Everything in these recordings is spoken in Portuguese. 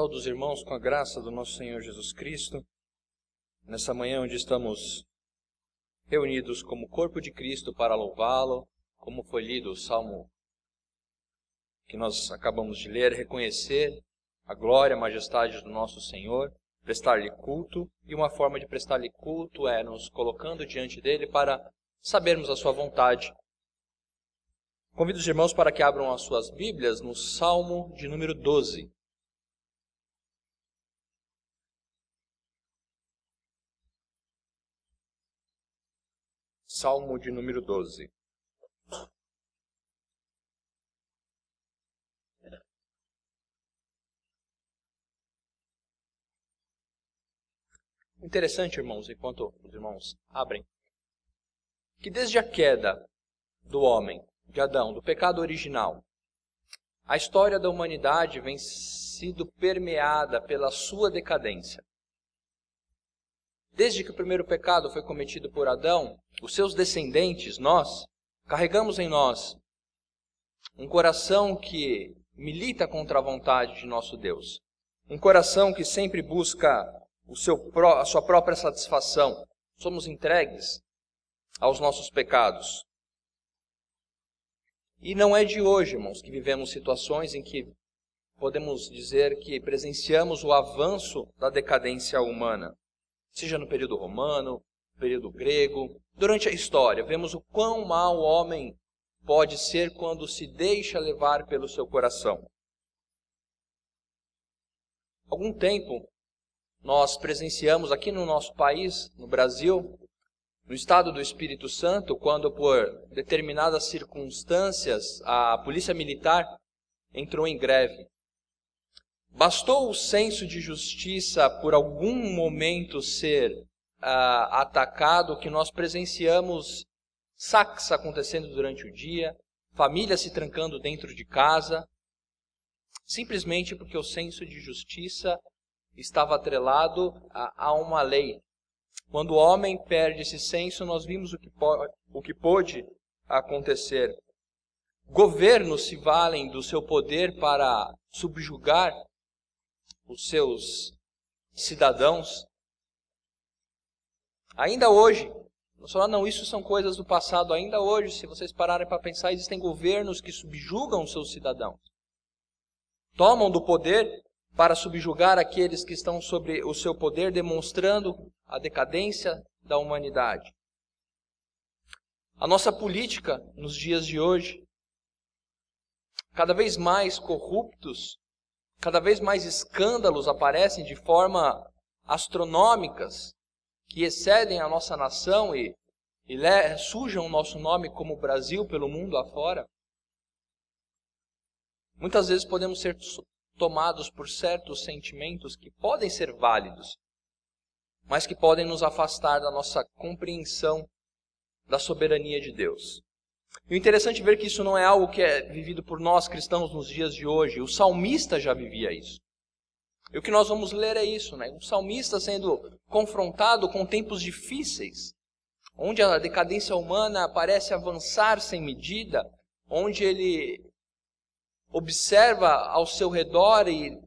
Saúdo os irmãos com a graça do nosso Senhor Jesus Cristo, nessa manhã onde estamos reunidos como corpo de Cristo para louvá-lo, como foi lido o Salmo que nós acabamos de ler, reconhecer a glória, a majestade do nosso Senhor, prestar-lhe culto, e uma forma de prestar-lhe culto é nos colocando diante dele para sabermos a sua vontade. Convido os irmãos para que abram as suas Bíblias no Salmo de número 12. Salmo de número 12. Interessante, irmãos, enquanto os irmãos abrem, que desde a queda do homem, de Adão, do pecado original, a história da humanidade vem sido permeada pela sua decadência. Desde que o primeiro pecado foi cometido por Adão, os seus descendentes, nós, carregamos em nós um coração que milita contra a vontade de nosso Deus. Um coração que sempre busca a sua própria satisfação. Somos entregues aos nossos pecados. E não é de hoje, irmãos, que vivemos situações em que podemos dizer que presenciamos o avanço da decadência humana. Seja no período romano, no período grego, durante a história, vemos o quão mau o homem pode ser quando se deixa levar pelo seu coração. Algum tempo, nós presenciamos aqui no nosso país, no Brasil, no estado do Espírito Santo, quando por determinadas circunstâncias a polícia militar entrou em greve. Bastou o senso de justiça por algum momento ser atacado que nós presenciamos saques acontecendo durante o dia, famílias se trancando dentro de casa, simplesmente porque o senso de justiça estava atrelado a uma lei. Quando o homem perde esse senso, nós vimos o que pôde acontecer. Governos se valem do seu poder para subjugar os seus cidadãos. Ainda hoje, nós falamos, não, isso são coisas do passado. Ainda hoje, se vocês pararem para pensar, existem governos que subjugam os seus cidadãos. Tomam do poder para subjugar aqueles que estão sobre o seu poder, demonstrando a decadência da humanidade. A nossa política, nos dias de hoje, cada vez mais corruptos, cada vez mais escândalos aparecem de forma astronômicas, que excedem a nossa nação e sujam o nosso nome como Brasil pelo mundo afora. Muitas vezes podemos ser tomados por certos sentimentos que podem ser válidos, mas que podem nos afastar da nossa compreensão da soberania de Deus. E o interessante é ver que isso não é algo que é vivido por nós cristãos nos dias de hoje. O salmista já vivia isso. E o que nós vamos ler é isso, né? Um salmista sendo confrontado com tempos difíceis, onde a decadência humana parece avançar sem medida, onde ele observa ao seu redor e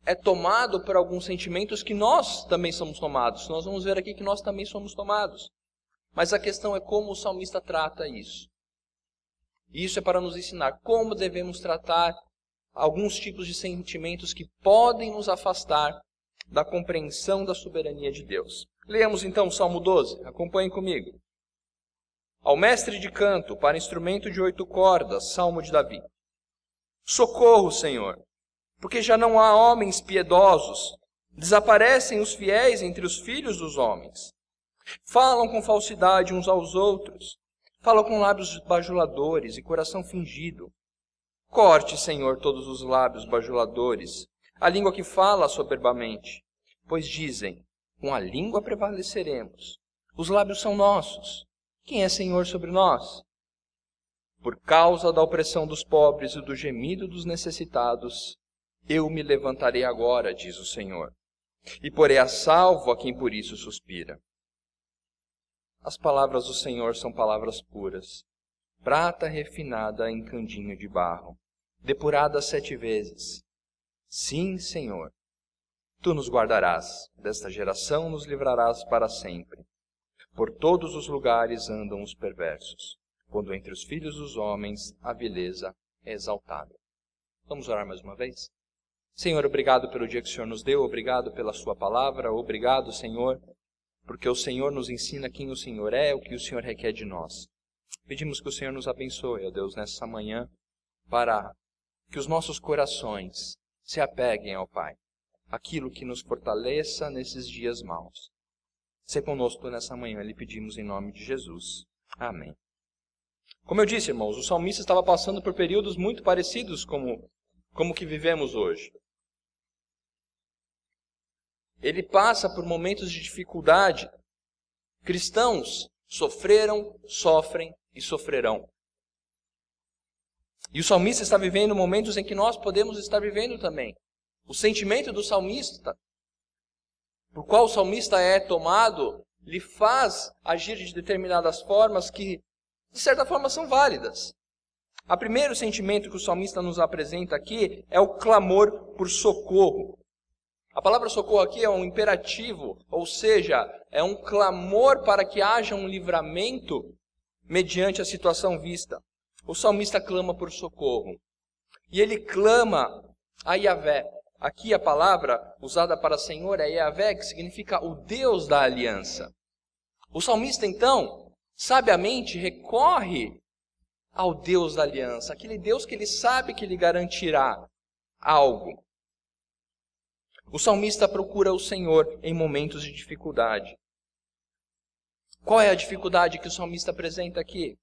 é tomado por alguns sentimentos que nós também somos tomados. Nós vamos ver aqui que nós também somos tomados. Mas a questão é como o salmista trata isso. Isso é para nos ensinar como devemos tratar alguns tipos de sentimentos que podem nos afastar da compreensão da soberania de Deus. Leamos então o Salmo 12, acompanhem comigo. Ao mestre de canto, para instrumento de 8 cordas, Salmo de Davi. Socorro, Senhor, porque já não há homens piedosos, desaparecem os fiéis entre os filhos dos homens. Falam com falsidade uns aos outros, falam com lábios bajuladores e coração fingido. Corte, Senhor, todos os lábios bajuladores, a língua que fala soberbamente, pois dizem, com a língua prevaleceremos. Os lábios são nossos. Quem é Senhor sobre nós? Por causa da opressão dos pobres e do gemido dos necessitados, eu me levantarei agora, diz o Senhor, e porei a salvo a quem por isso suspira. As palavras do Senhor são palavras puras, prata refinada em candinho de barro, depurada 7 vezes. Sim, Senhor, Tu nos guardarás, desta geração nos livrarás para sempre. Por todos os lugares andam os perversos, quando entre os filhos dos homens a vileza é exaltada. Vamos orar mais uma vez? Senhor, obrigado pelo dia que o Senhor nos deu, obrigado pela sua palavra, obrigado, Senhor, porque o Senhor nos ensina quem o Senhor é, o que o Senhor requer de nós. Pedimos que o Senhor nos abençoe, ó Deus, nessa manhã, para que os nossos corações se apeguem ao Pai, aquilo que nos fortaleça nesses dias maus. Se conosco nessa manhã, lhe pedimos em nome de Jesus. Amém. Como eu disse, irmãos, o salmista estava passando por períodos muito parecidos como que vivemos hoje. Ele passa por momentos de dificuldade. Cristãos sofreram, sofrem e sofrerão. E o salmista está vivendo momentos em que nós podemos estar vivendo também. O sentimento do salmista, por qual o salmista é tomado, lhe faz agir de determinadas formas que, de certa forma, são válidas. O primeiro sentimento que o salmista nos apresenta aqui é o clamor por socorro. A palavra socorro aqui é um imperativo, ou seja, é um clamor para que haja um livramento mediante a situação vista. O salmista clama por socorro. E ele clama a Yahvé. Aqui a palavra usada para Senhor é Yahvé, que significa o Deus da aliança. O salmista, então, sabiamente recorre ao Deus da aliança, aquele Deus que ele sabe que lhe garantirá algo. O salmista procura o Senhor em momentos de dificuldade. Qual é a dificuldade que o salmista apresenta aqui?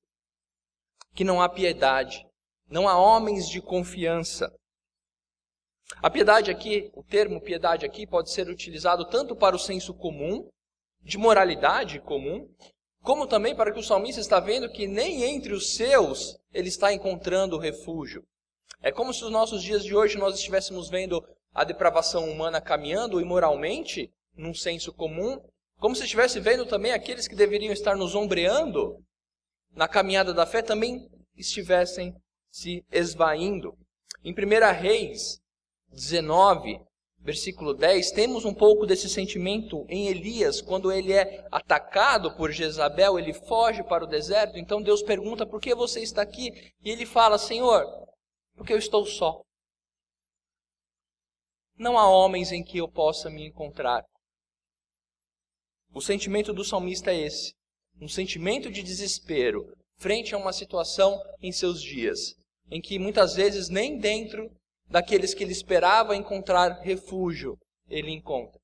Que não há piedade, não há homens de confiança. A piedade aqui, o termo piedade aqui pode ser utilizado tanto para o senso comum, de moralidade comum, como também para que o salmista está vendo que nem entre os seus ele está encontrando refúgio. É como se nos nossos dias de hoje nós estivéssemos vendo a depravação humana caminhando imoralmente, num senso comum, como se estivesse vendo também aqueles que deveriam estar nos ombreando na caminhada da fé também estivessem se esvaindo. Em 1 Reis 19, versículo 10, temos um pouco desse sentimento em Elias, quando ele é atacado por Jezabel, ele foge para o deserto, então Deus pergunta, por que você está aqui? E ele fala, Senhor, porque eu estou só. Não há homens em que eu possa me encontrar. O sentimento do salmista é esse, um sentimento de desespero, frente a uma situação em seus dias, em que muitas vezes nem dentro daqueles que ele esperava encontrar refúgio, ele encontra.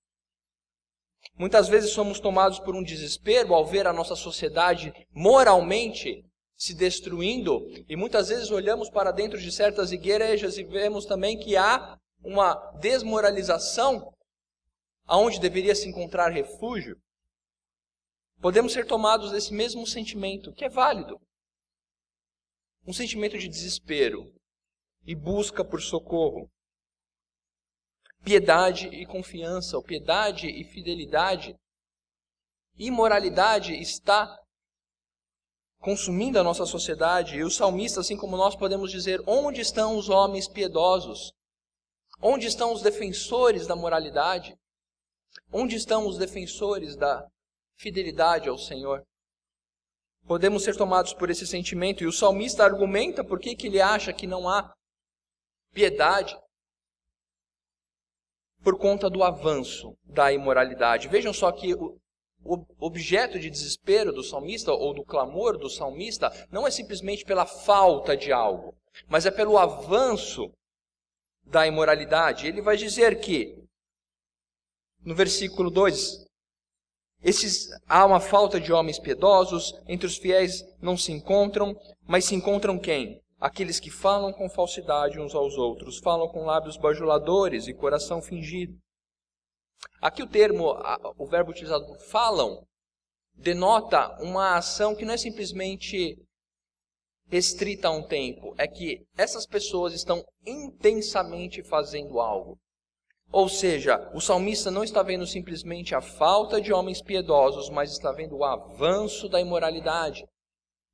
Muitas vezes somos tomados por um desespero ao ver a nossa sociedade moralmente se destruindo, e muitas vezes olhamos para dentro de certas igrejas e vemos também que há uma desmoralização aonde deveria se encontrar refúgio. Podemos ser tomados desse mesmo sentimento, que é válido. Um sentimento de desespero e busca por socorro. Piedade e confiança, ou piedade e fidelidade. Imoralidade está consumindo a nossa sociedade, e o salmista, assim como nós, podemos dizer, onde estão os homens piedosos? Onde estão os defensores da moralidade? Onde estão os defensores da fidelidade ao Senhor? Podemos ser tomados por esse sentimento, e o salmista argumenta por que ele acha que não há piedade. Por conta do avanço da imoralidade. Vejam só que o objeto de desespero do salmista, ou do clamor do salmista, não é simplesmente pela falta de algo, mas é pelo avanço da imoralidade. Ele vai dizer que, no versículo 2, há uma falta de homens piedosos, entre os fiéis não se encontram, mas se encontram quem? Aqueles que falam com falsidade uns aos outros, falam com lábios bajuladores e coração fingido. Aqui o verbo utilizado por falam, denota uma ação que não é simplesmente restrita a um tempo, é que essas pessoas estão intensamente fazendo algo. Ou seja, o salmista não está vendo simplesmente a falta de homens piedosos, mas está vendo o avanço da imoralidade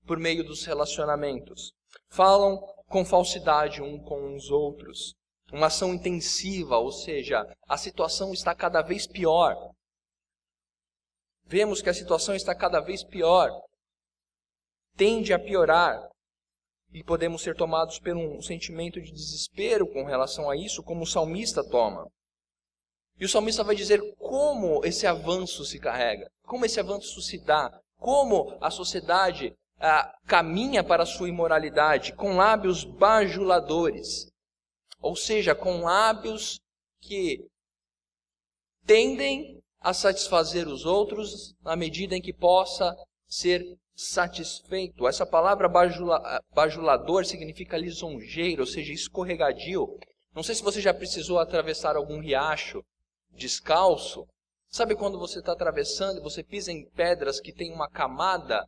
por meio dos relacionamentos. Falam com falsidade um com os outros. uma ação intensiva, ou seja, a situação está cada vez pior. Vemos que a situação está cada vez pior, tende a piorar, e podemos ser tomados por um sentimento de desespero com relação a isso, como o salmista toma. E o salmista vai dizer como esse avanço se carrega, como esse avanço se dá, como a sociedade caminha para a sua imoralidade, com lábios bajuladores, ou seja, com lábios que tendem a satisfazer os outros na medida em que possa ser satisfeito. Essa palavra bajulador significa lisonjeiro, ou seja, escorregadio. Não sei se você já precisou atravessar algum riacho descalço. Sabe quando você está atravessando e você pisa em pedras que tem uma camada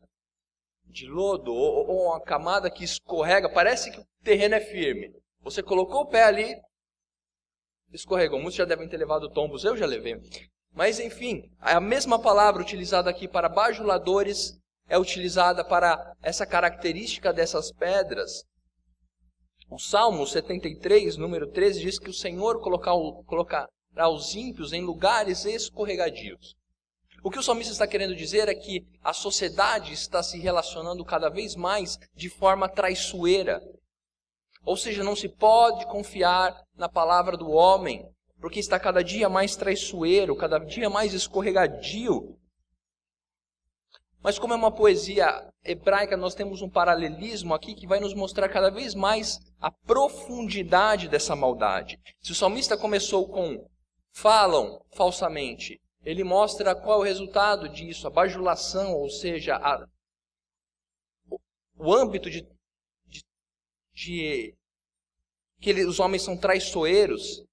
de lodo ou uma camada que escorrega? Parece que o terreno é firme. Você colocou o pé ali, escorregou. Muitos já devem ter levado tombos, eu já levei. Mas enfim, a mesma palavra utilizada aqui para bajuladores é utilizada para essa característica dessas pedras. O Salmo 73, número 13, diz que o Senhor colocará os ímpios em lugares escorregadios. O que o salmista está querendo dizer é que a sociedade está se relacionando cada vez mais de forma traiçoeira. Ou seja, não se pode confiar na palavra do homem, porque está cada dia mais traiçoeiro, cada dia mais escorregadio. Mas como é uma poesia hebraica, nós temos um paralelismo aqui que vai nos mostrar cada vez mais a profundidade dessa maldade. Se o salmista começou com falam falsamente, ele mostra qual é o resultado disso, a bajulação, ou seja, o âmbito de que os homens são traiçoeiros.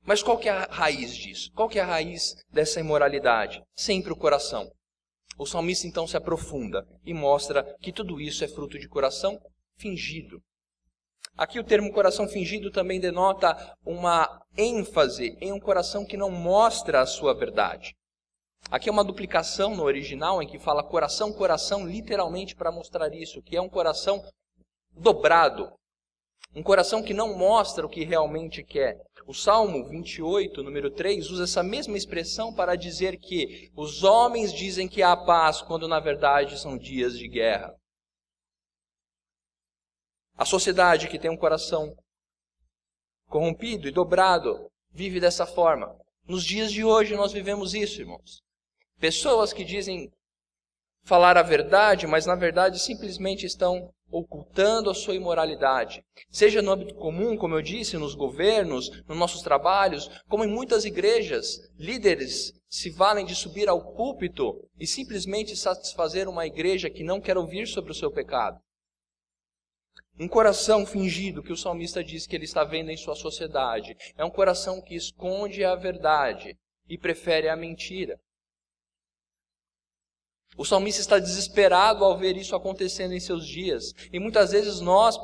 Mas qual que é a raiz disso? Qual que é a raiz dessa imoralidade? Sempre o coração. O salmista então se aprofunda e mostra que tudo isso é fruto de coração fingido. Aqui o termo coração fingido também denota uma ênfase em um coração que não mostra a sua verdade. Aqui é uma duplicação no original em que fala coração, coração, literalmente para mostrar isso, que é um coração dobrado. Um coração que não mostra o que realmente quer. O Salmo 28, número 3, usa essa mesma expressão para dizer que os homens dizem que há paz, quando na verdade são dias de guerra. A sociedade que tem um coração corrompido e dobrado vive dessa forma. Nos dias de hoje nós vivemos isso, irmãos. Pessoas que dizem falar a verdade, mas na verdade simplesmente estão ocultando a sua imoralidade. Seja no âmbito comum, como eu disse, nos governos, nos nossos trabalhos, como em muitas igrejas, líderes se valem de subir ao púlpito e simplesmente satisfazer uma igreja que não quer ouvir sobre o seu pecado. Um coração fingido que o salmista diz que ele está vendo em sua sociedade é um coração que esconde a verdade e prefere a mentira. O salmista está desesperado ao ver isso acontecendo em seus dias. E muitas vezes nós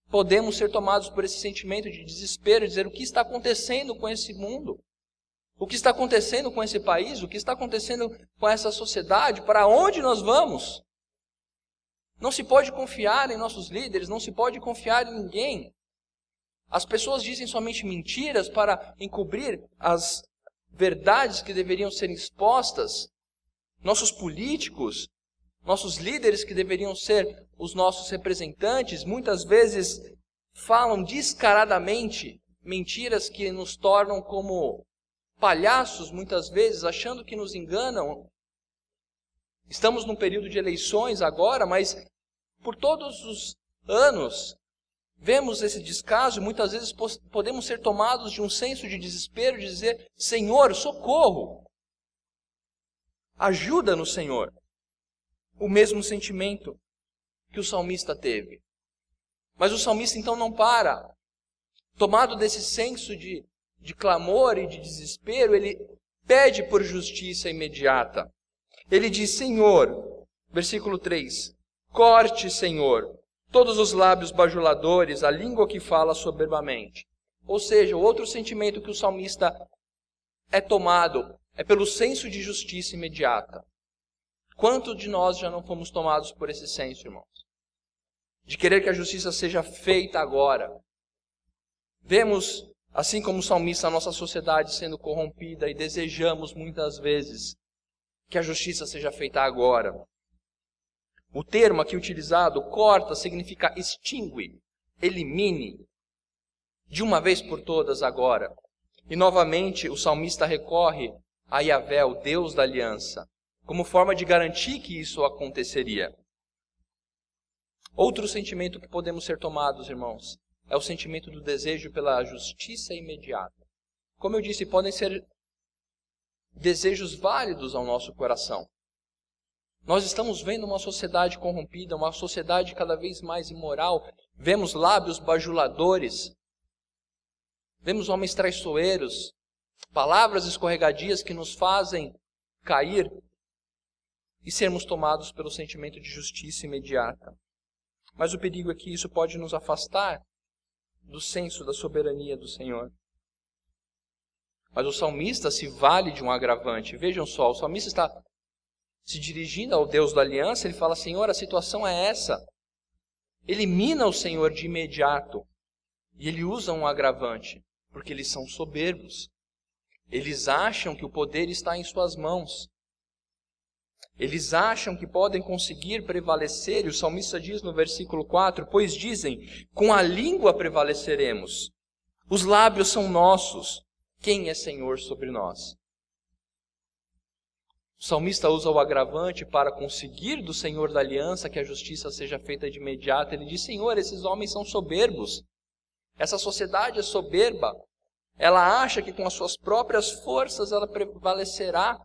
podemos ser tomados por esse sentimento de desespero, dizer o que está acontecendo com esse mundo? O que está acontecendo com esse país? O que está acontecendo com essa sociedade? Para onde nós vamos? Não se pode confiar em nossos líderes, não se pode confiar em ninguém. As pessoas dizem somente mentiras para encobrir as verdades que deveriam ser expostas. Nossos políticos, nossos líderes que deveriam ser os nossos representantes, muitas vezes falam descaradamente mentiras que nos tornam como palhaços, muitas vezes, achando que nos enganam. Estamos num período de eleições agora, mas por todos os anos vemos esse descaso e muitas vezes podemos ser tomados de um senso de desespero, de dizer, Senhor, socorro! Ajuda-nos, Senhor. O mesmo sentimento que o salmista teve. Mas o salmista então não para. Tomado desse senso de clamor e de desespero, ele pede por justiça imediata. Ele diz, Senhor, versículo 3, corte, Senhor, todos os lábios bajuladores, a língua que fala soberbamente. Ou seja, o outro sentimento que o salmista é tomado é pelo senso de justiça imediata. Quantos de nós já não fomos tomados por esse senso, irmãos? De querer que a justiça seja feita agora. Vemos Assim como o salmista, a nossa sociedade sendo corrompida e desejamos muitas vezes que a justiça seja feita agora. O termo aqui utilizado, corta, significa extingue, elimine, de uma vez por todas agora. E novamente o salmista recorre a Yahvé, o Deus da aliança, como forma de garantir que isso aconteceria. Outro sentimento que podemos ser tomados, irmãos, é o sentimento do desejo pela justiça imediata. Como eu disse, podem ser desejos válidos ao nosso coração. Nós estamos vendo uma sociedade corrompida, uma sociedade cada vez mais imoral. Vemos lábios bajuladores, vemos homens traiçoeiros, palavras escorregadias que nos fazem cair e sermos tomados pelo sentimento de justiça imediata. Mas o perigo é que isso pode nos afastar do senso da soberania do Senhor. Mas o salmista se vale de um agravante. Vejam só, o salmista está se dirigindo ao Deus da aliança, ele fala: Senhor, a situação é essa. Elimina o Senhor de imediato. E ele usa um agravante, porque eles são soberbos. Eles acham que o poder está em suas mãos. Eles acham que podem conseguir prevalecer, e o salmista diz no versículo 4, pois dizem, com a língua prevaleceremos, os lábios são nossos, quem é Senhor sobre nós? O salmista usa o agravante para conseguir do Senhor da aliança que a justiça seja feita de imediato. Ele diz: Senhor, esses homens são soberbos, essa sociedade é soberba, ela acha que com as suas próprias forças ela prevalecerá,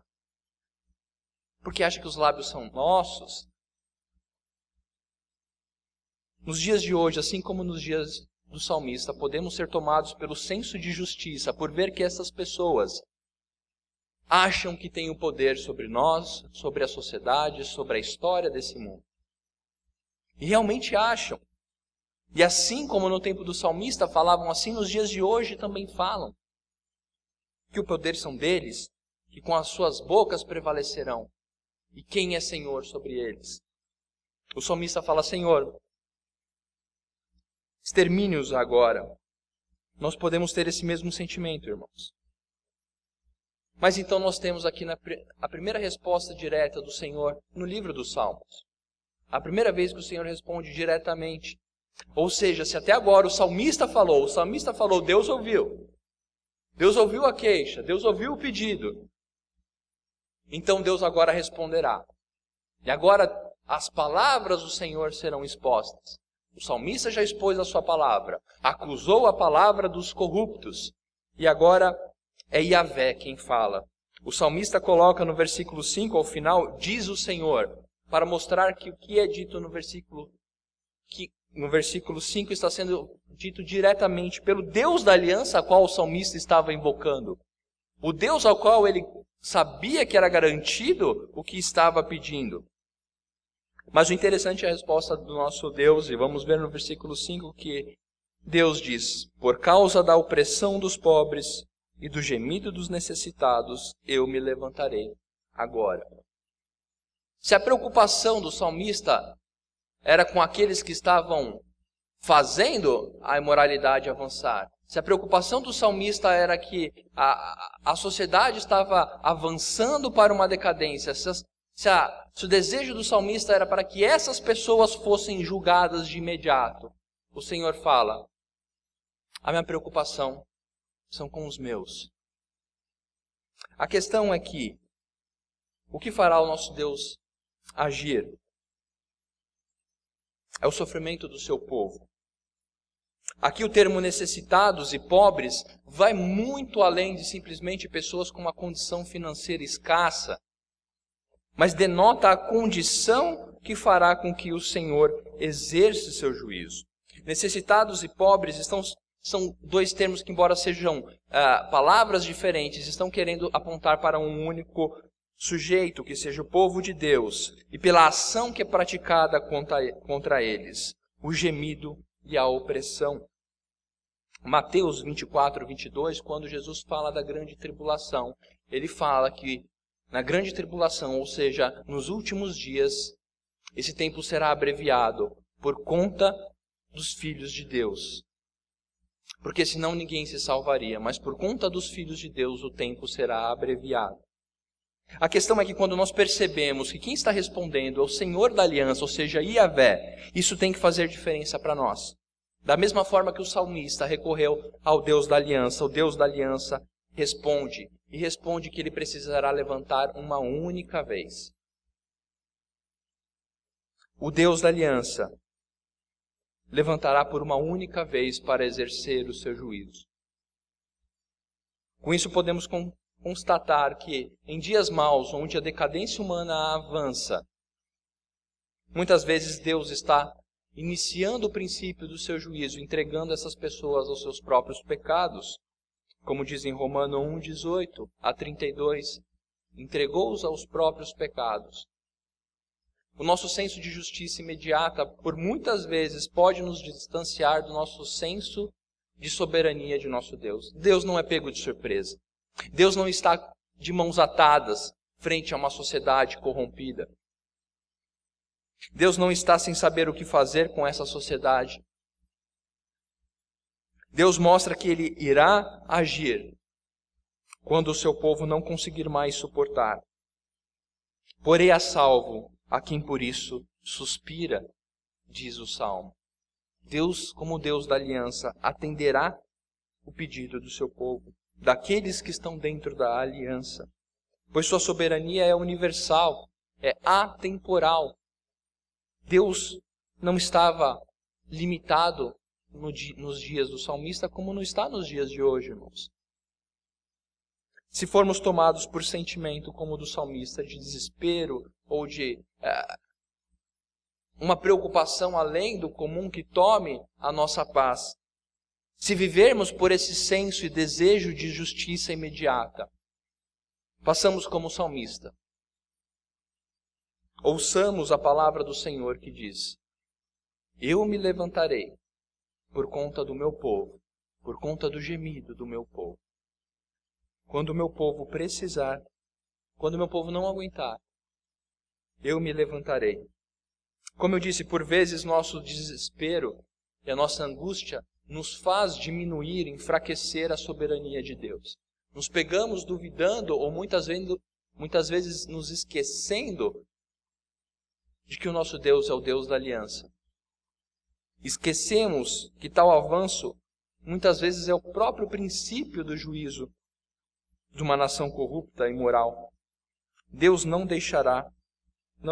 porque acha que os lábios são nossos. Nos dias de hoje, assim como nos dias do salmista, podemos ser tomados pelo senso de justiça, por ver que essas pessoas acham que têm o poder sobre nós, sobre a sociedade, sobre a história desse mundo. E realmente acham. E assim como no tempo do salmista falavam assim, nos dias de hoje também falam. Que o poder são deles, que com as suas bocas prevalecerão. E quem é Senhor sobre eles? O salmista fala: Senhor, extermine-os agora. Nós podemos ter esse mesmo sentimento, irmãos. Mas então nós temos aqui a primeira resposta direta do Senhor no livro dos Salmos. A primeira vez que o Senhor responde diretamente. Ou seja, se até agora o salmista falou, Deus ouviu. Deus ouviu a queixa, Deus ouviu o pedido. Então Deus agora responderá. E agora as palavras do Senhor serão expostas. O salmista já expôs a sua palavra, acusou a palavra dos corruptos. E agora é Yahvé quem fala. O salmista coloca no versículo 5 ao final, diz o Senhor, para mostrar que o que é dito no versículo 5 está sendo dito diretamente pelo Deus da aliança a qual o salmista estava invocando. O Deus ao qual ele sabia que era garantido o que estava pedindo. Mas o interessante é a resposta do nosso Deus, e vamos ver no versículo 5 que Deus diz: por causa da opressão dos pobres e do gemido dos necessitados, eu me levantarei agora. Se a preocupação do salmista era com aqueles que estavam fazendo a imoralidade avançar, se a preocupação do salmista era que a sociedade estava avançando para uma decadência, se o desejo do salmista era para que essas pessoas fossem julgadas de imediato, o Senhor fala: a minha preocupação são com os meus. A questão é que, o que fará o nosso Deus agir? É o sofrimento do seu povo. Aqui o termo necessitados e pobres vai muito além de simplesmente pessoas com uma condição financeira escassa, mas denota a condição que fará com que o Senhor exerça seu juízo. Necessitados e pobres são dois termos que, embora sejam palavras diferentes, estão querendo apontar para um único sujeito, que seja o povo de Deus, e pela ação que é praticada contra eles, o gemido e a opressão. Mateus 24, 22, quando Jesus fala da grande tribulação, ele fala que na grande tribulação, ou seja, nos últimos dias, esse tempo será abreviado por conta dos filhos de Deus. porque senão ninguém se salvaria, mas por conta dos filhos de Deus o tempo será abreviado. A questão é que quando nós percebemos que quem está respondendo é o Senhor da aliança, ou seja, Yahvé, isso tem que fazer diferença para nós. Da mesma forma que o salmista recorreu ao Deus da aliança, o Deus da aliança responde, e responde que ele precisará levantar uma única vez. O Deus da aliança levantará por uma única vez para exercer o seu juízo. Com isso podemos constatar que em dias maus, onde a decadência humana avança, muitas vezes Deus está iniciando o princípio do seu juízo, entregando essas pessoas aos seus próprios pecados. Como diz em Romanos 1:18 a 32, entregou-os aos próprios pecados. O nosso senso de justiça imediata, por muitas vezes, pode nos distanciar do nosso senso de soberania de nosso Deus. Deus não é pego de surpresa. Deus não está de mãos atadas frente a uma sociedade corrompida. Deus não está sem saber o que fazer com essa sociedade. Deus mostra que Ele irá agir quando o seu povo não conseguir mais suportar. Porém a salvo a quem por isso suspira, diz o Salmo. Deus, como Deus da aliança, atenderá o pedido do seu povo, daqueles que estão dentro da aliança, pois sua soberania é universal, é atemporal. Deus não estava limitado nos dias do salmista como não está nos dias de hoje, irmãos. Se formos tomados por sentimento como o do salmista, de desespero ou de uma preocupação além do comum que tome a nossa paz, se vivermos por esse senso e desejo de justiça imediata, passamos como salmista. Ouçamos a palavra do Senhor que diz: eu me levantarei por conta do meu povo, por conta do gemido do meu povo. Quando o meu povo precisar, quando o meu povo não aguentar, eu me levantarei. Como eu disse, por vezes nosso desespero e a nossa angústia nos faz diminuir, enfraquecer a soberania de Deus. Nos pegamos duvidando ou muitas vezes nos esquecendo de que o nosso Deus é o Deus da aliança. Esquecemos que tal avanço muitas vezes é o próprio princípio do juízo de uma nação corrupta e imoral. Deus não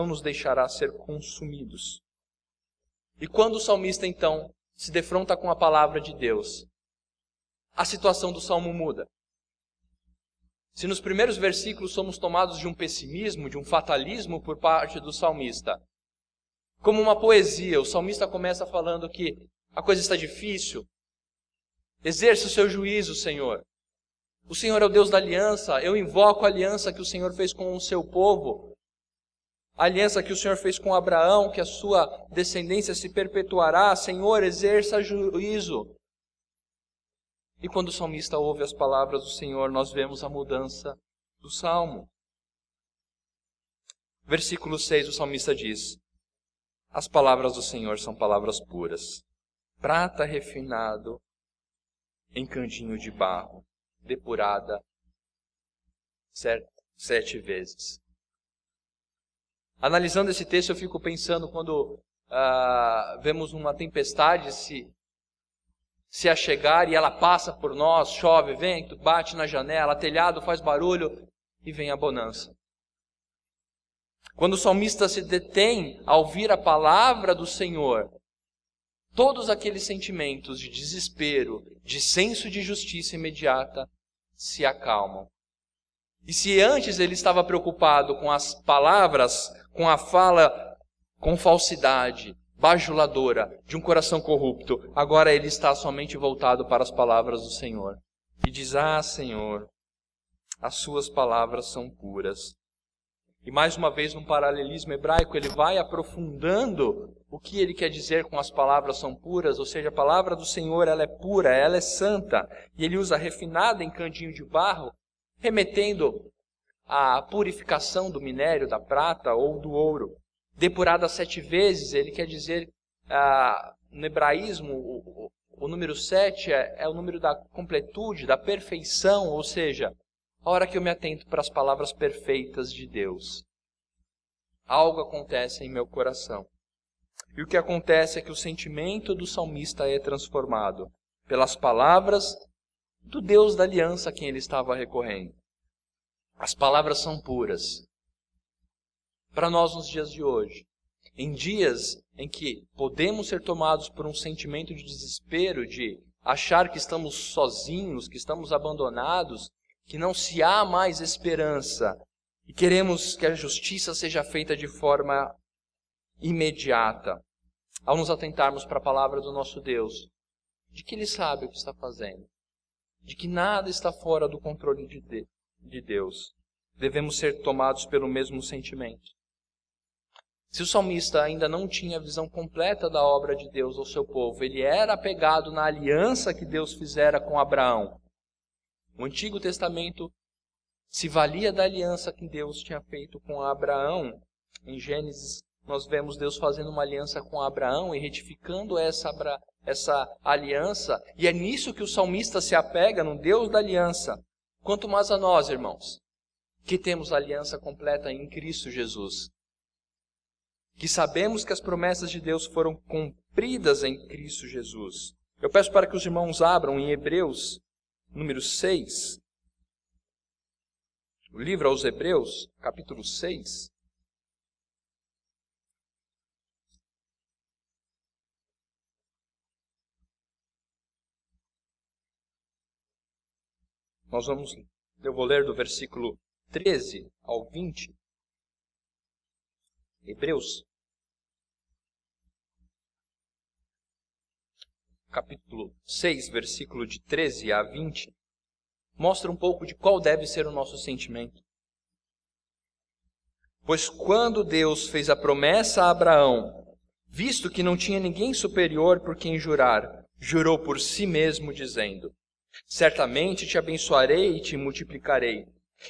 nos deixará ser consumidos. E quando o salmista então se defronta com a palavra de Deus, a situação do salmo muda. Se nos primeiros versículos somos tomados de um pessimismo, de um fatalismo por parte do salmista, como uma poesia, o salmista começa falando que a coisa está difícil. Exerça o seu juízo, Senhor. O Senhor é o Deus da aliança. Eu invoco a aliança que o Senhor fez com o seu povo. A aliança que o Senhor fez com Abraão, que a sua descendência se perpetuará. Senhor, exerça juízo. E quando o salmista ouve as palavras do Senhor, nós vemos a mudança do salmo. Versículo 6, o salmista diz: as palavras do Senhor são palavras puras, prata refinado em cantinho de barro, depurada 7 vezes. Analisando esse texto, eu fico pensando quando vemos uma tempestade se achegar e ela passa por nós, chove, vento, bate na janela, telhado faz barulho e vem a bonança. Quando o salmista se detém a ouvir a palavra do Senhor, todos aqueles sentimentos de desespero, de senso de justiça imediata, se acalmam. E se antes ele estava preocupado com as palavras, com a fala com falsidade, bajuladora, de um coração corrupto, agora ele está somente voltado para as palavras do Senhor. E diz: ah, Senhor, as suas palavras são puras. E mais uma vez, num paralelismo hebraico, ele vai aprofundando o que ele quer dizer com as palavras são puras, ou seja, a palavra do Senhor ela é pura, ela é santa. E ele usa refinada em cantinho de barro, remetendo à purificação do minério, da prata ou do ouro. Depurada 7 vezes, ele quer dizer, no hebraísmo, o número 7 é o número da completude, da perfeição, ou seja, a hora que eu me atento para as palavras perfeitas de Deus, algo acontece em meu coração. E o que acontece é que o sentimento do salmista é transformado pelas palavras do Deus da aliança a quem ele estava recorrendo. As palavras são puras. Para nós nos dias de hoje, em dias em que podemos ser tomados por um sentimento de desespero, de achar que estamos sozinhos, que estamos abandonados, que não se há mais esperança, e queremos que a justiça seja feita de forma imediata, ao nos atentarmos para a palavra do nosso Deus, de que Ele sabe o que está fazendo, de que nada está fora do controle de Deus, devemos ser tomados pelo mesmo sentimento. Se o salmista ainda não tinha a visão completa da obra de Deus ao seu povo, ele era apegado na aliança que Deus fizera com Abraão. O Antigo Testamento se valia da aliança que Deus tinha feito com Abraão. Em Gênesis, nós vemos Deus fazendo uma aliança com Abraão e retificando essa aliança. E é nisso que o salmista se apega, no Deus da aliança. Quanto mais a nós, irmãos, que temos a aliança completa em Cristo Jesus. Que sabemos que as promessas de Deus foram cumpridas em Cristo Jesus. Eu peço para que os irmãos abram em Hebreus, número 6. O livro aos Hebreus, capítulo 6. Eu vou ler do versículo 13 ao 20. Hebreus, capítulo 6, versículo de 13 a 20, mostra um pouco de qual deve ser o nosso sentimento. Pois quando Deus fez a promessa a Abraão, visto que não tinha ninguém superior por quem jurar, jurou por si mesmo, dizendo: certamente te abençoarei e te multiplicarei.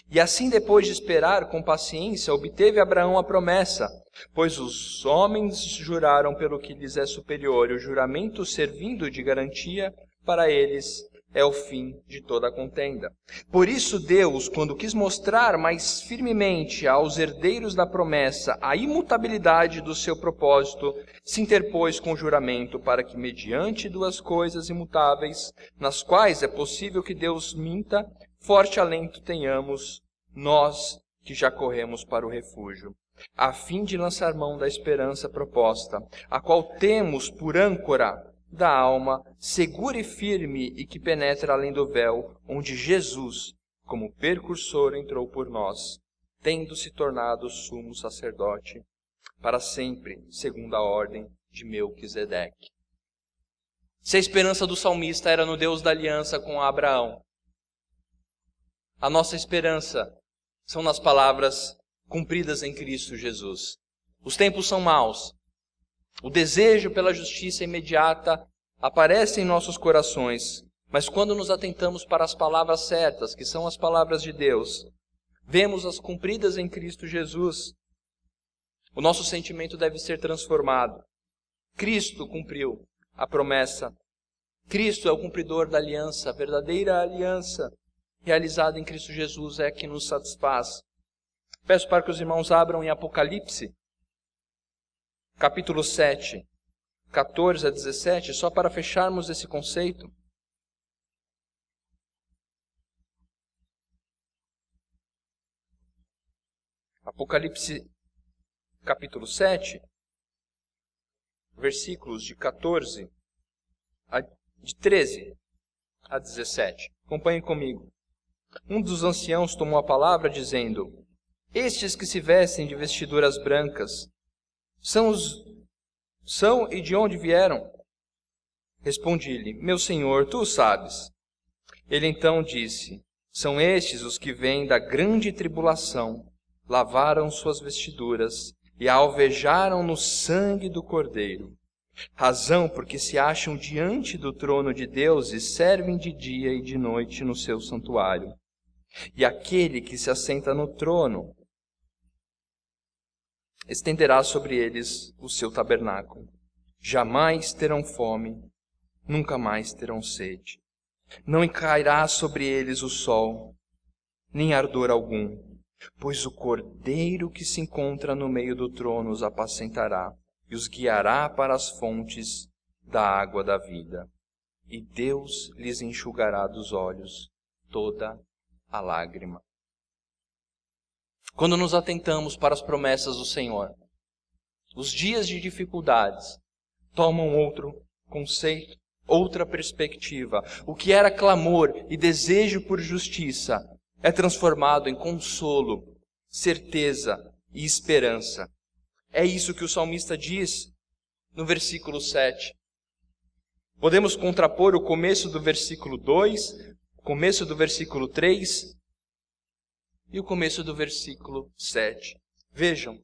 E assim, depois de esperar com paciência, obteve Abraão a promessa, pois os homens juraram pelo que lhes é superior, e o juramento, servindo de garantia para eles, é o fim de toda a contenda. Por isso Deus, quando quis mostrar mais firmemente aos herdeiros da promessa a imutabilidade do seu propósito, se interpôs com o juramento, para que, mediante duas coisas imutáveis, nas quais é possível que Deus minta, forte alento tenhamos, nós que já corremos para o refúgio, a fim de lançar mão da esperança proposta, a qual temos por âncora da alma, segura e firme, e que penetra além do véu, onde Jesus, como precursor, entrou por nós, tendo se tornado sumo sacerdote, para sempre, segundo a ordem de Melquisedeque. Se a esperança do salmista era no Deus da aliança com Abraão, a nossa esperança são nas palavras cumpridas em Cristo Jesus. Os tempos são maus. O desejo pela justiça imediata aparece em nossos corações. Mas quando nos atentamos para as palavras certas, que são as palavras de Deus, vemos-as cumpridas em Cristo Jesus, o nosso sentimento deve ser transformado. Cristo cumpriu a promessa. Cristo é o cumpridor da aliança, a verdadeira aliança realizada em Cristo Jesus é a que nos satisfaz. Peço para que os irmãos abram em Apocalipse, capítulo 7, 14 a 17, só para fecharmos esse conceito. Apocalipse, capítulo 7, versículos de 13 a 17. Acompanhem comigo. Um dos anciãos tomou a palavra, dizendo: estes que se vestem de vestiduras brancas, são e de onde vieram? Respondi-lhe: meu senhor, tu o sabes. Ele então disse: são estes os que vêm da grande tribulação, lavaram suas vestiduras e alvejaram no sangue do Cordeiro. Razão porque se acham diante do trono de Deus e servem de dia e de noite no seu santuário. E aquele que se assenta no trono estenderá sobre eles o seu tabernáculo. Jamais terão fome, nunca mais terão sede. Não cairá sobre eles o sol, nem ardor algum, pois o Cordeiro que se encontra no meio do trono os apacentará e os guiará para as fontes da água da vida. E Deus lhes enxugará dos olhos toda a lágrima. Quando nos atentamos para as promessas do Senhor, os dias de dificuldades tomam outro conceito, outra perspectiva. O que era clamor e desejo por justiça é transformado em consolo, certeza e esperança. É isso que o salmista diz no versículo 7. Podemos contrapor o começo do versículo 2, o começo do versículo 3 e o começo do versículo 7. Vejam.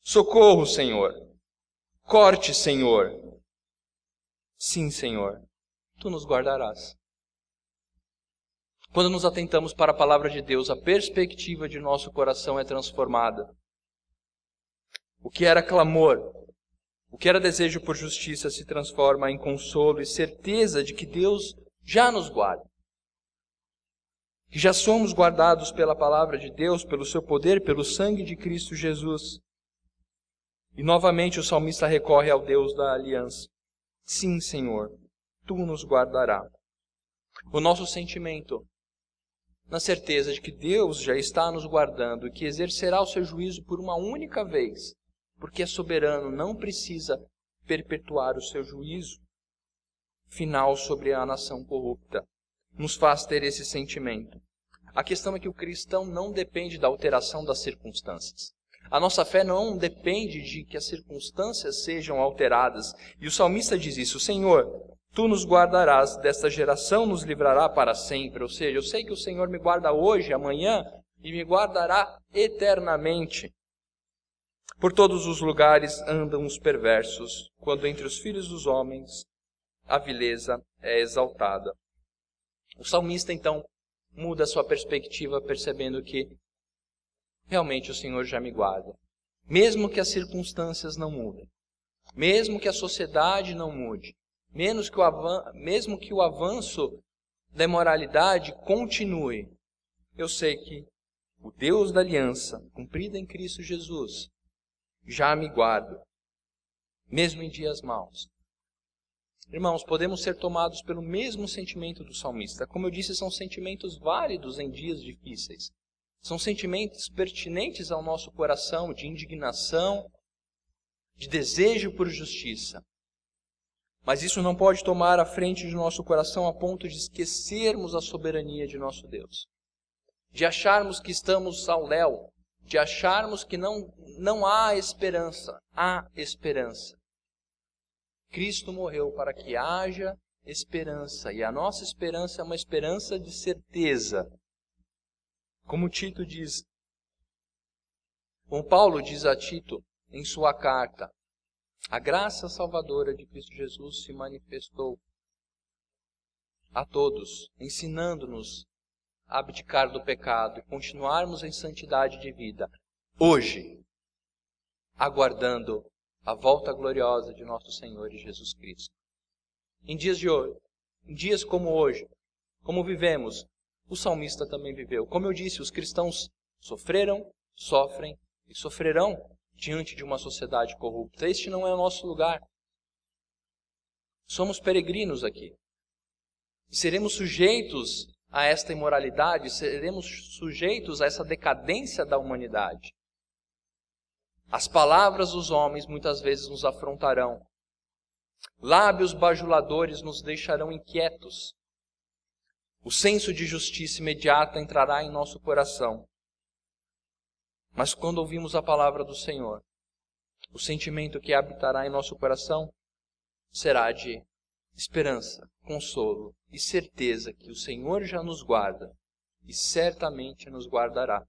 Socorro, Senhor. Corte, Senhor. Sim, Senhor, tu nos guardarás. Quando nos atentamos para a palavra de Deus, a perspectiva de nosso coração é transformada. O que era clamor, o que era desejo por justiça se transforma em consolo e certeza de que Deus já nos guarda. Que já somos guardados pela palavra de Deus, pelo seu poder, pelo sangue de Cristo Jesus. E novamente o salmista recorre ao Deus da aliança. Sim, Senhor, tu nos guardarás. O nosso sentimento, na certeza de que Deus já está nos guardando e que exercerá o seu juízo por uma única vez, porque é soberano, não precisa perpetuar o seu juízo final sobre a nação corrupta, nos faz ter esse sentimento. A questão é que o cristão não depende da alteração das circunstâncias. A nossa fé não depende de que as circunstâncias sejam alteradas. E o salmista diz isso: Senhor, tu nos guardarás, desta geração nos livrará para sempre. Ou seja, eu sei que o Senhor me guarda hoje, amanhã, e me guardará eternamente. Por todos os lugares andam os perversos, quando entre os filhos dos homens a vileza é exaltada. O salmista, então, muda a sua perspectiva, percebendo que realmente o Senhor já me guarda. Mesmo que as circunstâncias não mudem, mesmo que a sociedade não mude, mesmo que o avanço da imoralidade continue, eu sei que o Deus da aliança, cumprida em Cristo Jesus, já me guarda, mesmo em dias maus. Irmãos, podemos ser tomados pelo mesmo sentimento do salmista. Como eu disse, são sentimentos válidos em dias difíceis. São sentimentos pertinentes ao nosso coração, de indignação, de desejo por justiça. Mas isso não pode tomar a frente de nosso coração a ponto de esquecermos a soberania de nosso Deus. De acharmos que estamos ao léu, de acharmos que não há esperança. Há esperança. Cristo morreu para que haja esperança, e a nossa esperança é uma esperança de certeza. Como Tito diz, como Paulo diz a Tito em sua carta, a graça salvadora de Cristo Jesus se manifestou a todos, ensinando-nos a abdicar do pecado e continuarmos em santidade de vida, hoje, aguardando a volta gloriosa de nosso Senhor Jesus Cristo. Em dias de hoje, em dias como hoje, como vivemos, o salmista também viveu. Como eu disse, os cristãos sofreram, sofrem e sofrerão diante de uma sociedade corrupta. Este não é o nosso lugar. Somos peregrinos aqui. Seremos sujeitos a esta imoralidade, seremos sujeitos a essa decadência da humanidade. As palavras dos homens muitas vezes nos afrontarão. Lábios bajuladores nos deixarão inquietos. O senso de justiça imediata entrará em nosso coração. Mas quando ouvimos a palavra do Senhor, o sentimento que habitará em nosso coração será de esperança, consolo e certeza que o Senhor já nos guarda e certamente nos guardará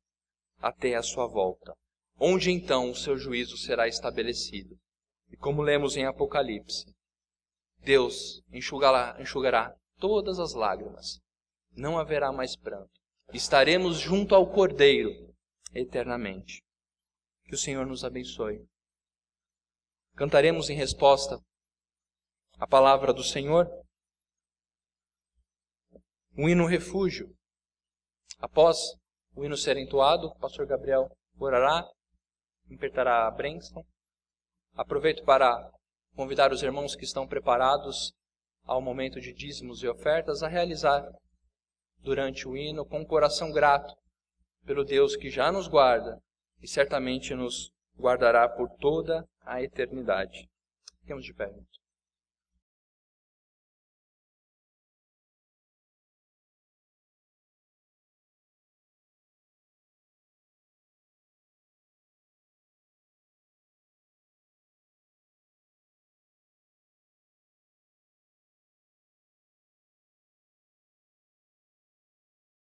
até a sua volta, onde então o seu juízo será estabelecido. E como lemos em Apocalipse, Deus enxugará todas as lágrimas, não haverá mais pranto, estaremos junto ao Cordeiro eternamente. Que o Senhor nos abençoe. Cantaremos em resposta à palavra do Senhor. O hino refúgio. Após o hino ser entoado, o pastor Gabriel orará, apertará a bênção. Aproveito para convidar os irmãos que estão preparados ao momento de dízimos e ofertas a realizar durante o hino com um coração grato pelo Deus que já nos guarda e certamente nos guardará por toda a eternidade. Fiquemos de pé.